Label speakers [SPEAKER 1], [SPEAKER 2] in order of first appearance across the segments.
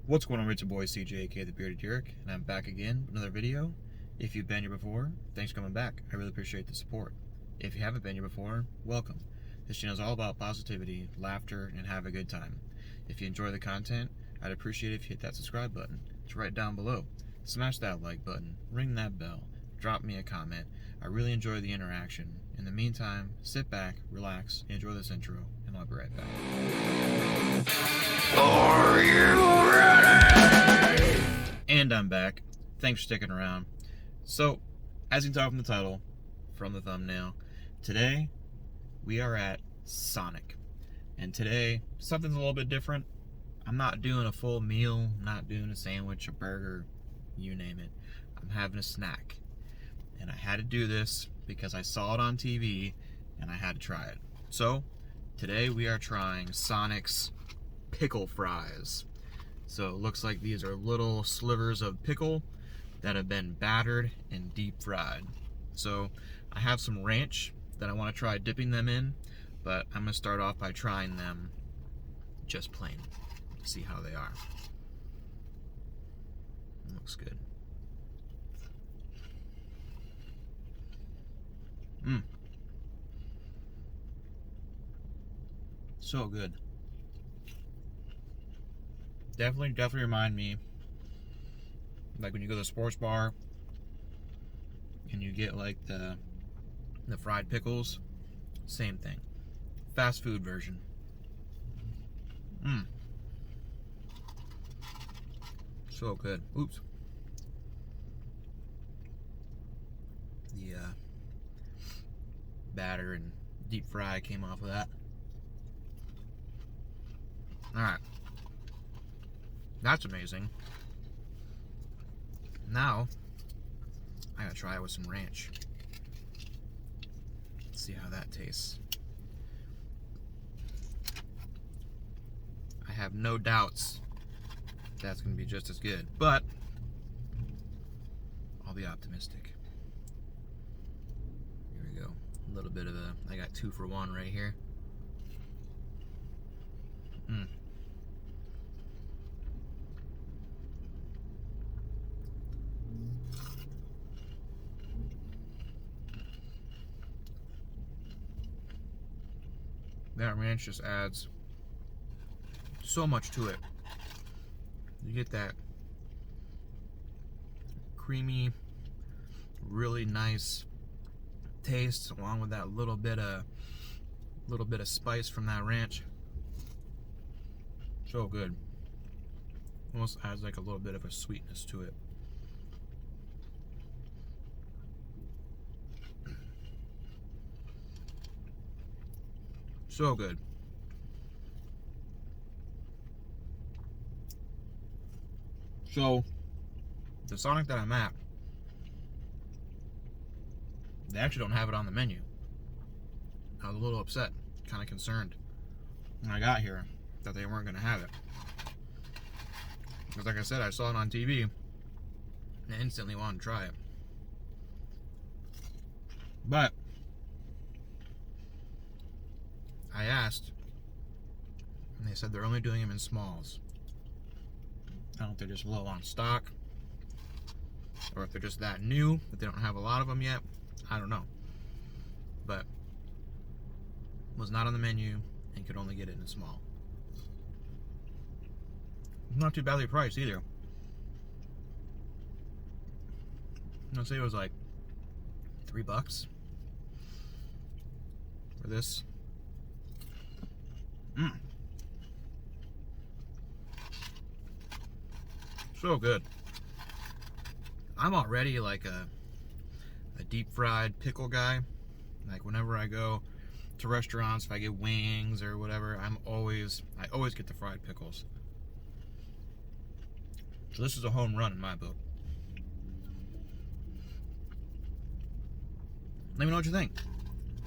[SPEAKER 1] What's going on, it's your boy CJ, aka The Bearded Yerk, and I'm back again with another video. If you've been here before, thanks for coming back. I really appreciate the support. If you haven't been here before, welcome. This channel is all about positivity, laughter, and have a good time. If you enjoy the content, I'd appreciate it if you hit that subscribe button. It's right down below. Smash that like button, ring that bell, drop me a comment. I really enjoy the interaction. In the meantime, sit back, relax, enjoy this intro, and I'll be right back. Are you ready? And I'm back. Thanks for sticking around. So, as you can tell from the title, from the thumbnail, today we are at Sonic. And today, something's a little bit different. I'm not doing a full meal, I'm not doing a sandwich, a burger, you name it. I'm having a snack. And I had to do this because I saw it on TV and I had to try it. So, today we are trying Sonic's pickle fries. So it looks like these are little slivers of pickle that have been battered and deep fried. So I have some ranch that I want to try dipping them in, but I'm going to start off by trying them just plain. See how they are. Looks good. So good. Definitely remind me, like when you go to the sports bar and you get like the fried pickles, same thing. Fast food version. So good. Oops. The batter and deep fry came off of that. Alright. That's amazing. Now, I gotta try it with some ranch. Let's see how that tastes. I have no doubts that's gonna be just as good, but I'll be optimistic. Here we go. A little bit of I got 2 for 1 right here. That ranch just adds so much to it. You get that creamy, really nice taste, along with that little bit of spice from that ranch. So good. Almost adds like a little bit of a sweetness to it. So good. So, the Sonic that I'm at, they actually don't have it on the menu. I was a little upset, kind of concerned when I got here that they weren't going to have it. Because like I said, I saw it on TV and I instantly wanted to try it. But I asked, and they said they're only doing them in smalls. I don't know if they're just low on stock, or if they're just that new that they don't have a lot of them yet. I don't know. But was not on the menu and could only get it in small. Not too badly priced either. I'd say it was like $3 for this. So good. I'm already like a deep fried pickle guy. Like whenever I go to restaurants, if I get wings or whatever, I always get the fried pickles. So this is a home run in my book. Let me know what you think.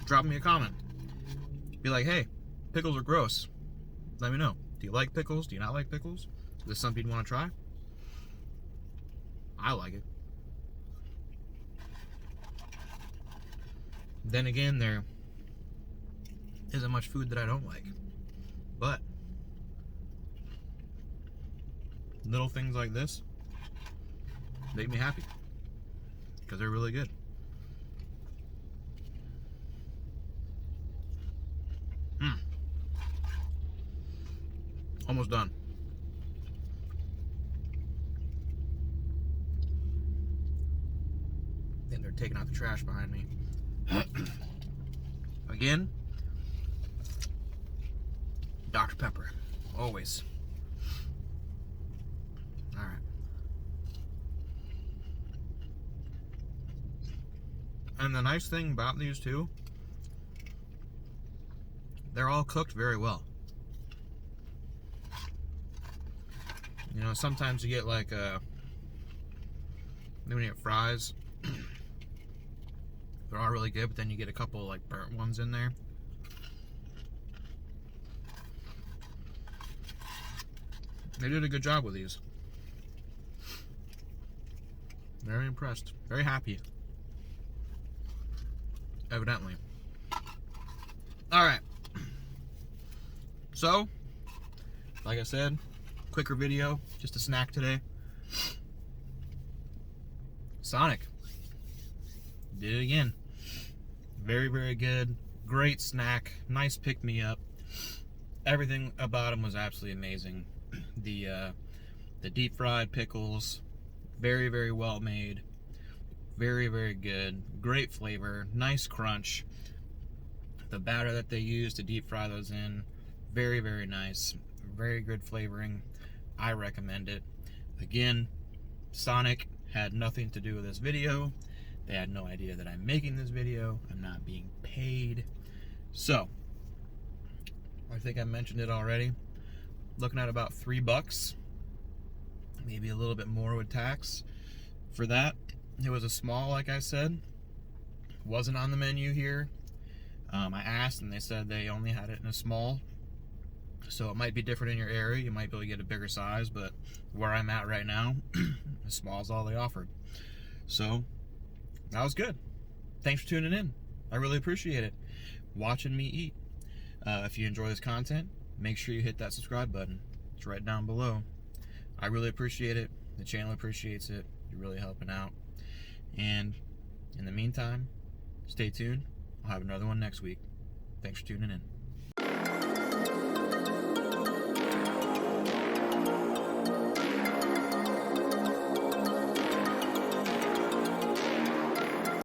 [SPEAKER 1] Drop me a comment. Be like, hey, pickles are gross. Let me know. Do you like pickles? Do you not like pickles? Is this something you'd want to try? I like it. Then again, there isn't much food that I don't like. But little things like this make me happy because they're really good. Almost done. And they're taking out the trash behind me. Again, Dr. Pepper, always. All right. And the nice thing about these two, they're all cooked very well. You know, sometimes you get like when you get fries, they're all really good, but then you get a couple like burnt ones in there. They did a good job with these. Very impressed. Very happy. Evidently. Alright. So, like I said, quicker video, just a snack today. Sonic. Did it again. Very, very good. Great snack. Nice pick-me-up. Everything about him was absolutely amazing. The deep-fried pickles, very, very well made. Very, very good. Great flavor. Nice crunch. The batter that they used to deep fry those in, very, very nice. Very good flavoring. I recommend it. Again, Sonic had nothing to do with this video. They had no idea that I'm making this video. I'm not being paid. So, I think I mentioned it already. Looking at about $3, maybe a little bit more with tax for that. It was a small, like I said. Wasn't on the menu here. I asked and they said they only had it in a small. So it might be different in your area. You might be able to get a bigger size, but where I'm at right now, a small is all they offered. So that was good. Thanks for tuning in. I really appreciate it. Watching me eat. If you enjoy this content, make sure you hit that subscribe button. It's right down below. I really appreciate it. The channel appreciates it. You're really helping out. And in the meantime, stay tuned. I'll have another one next week. Thanks for tuning in.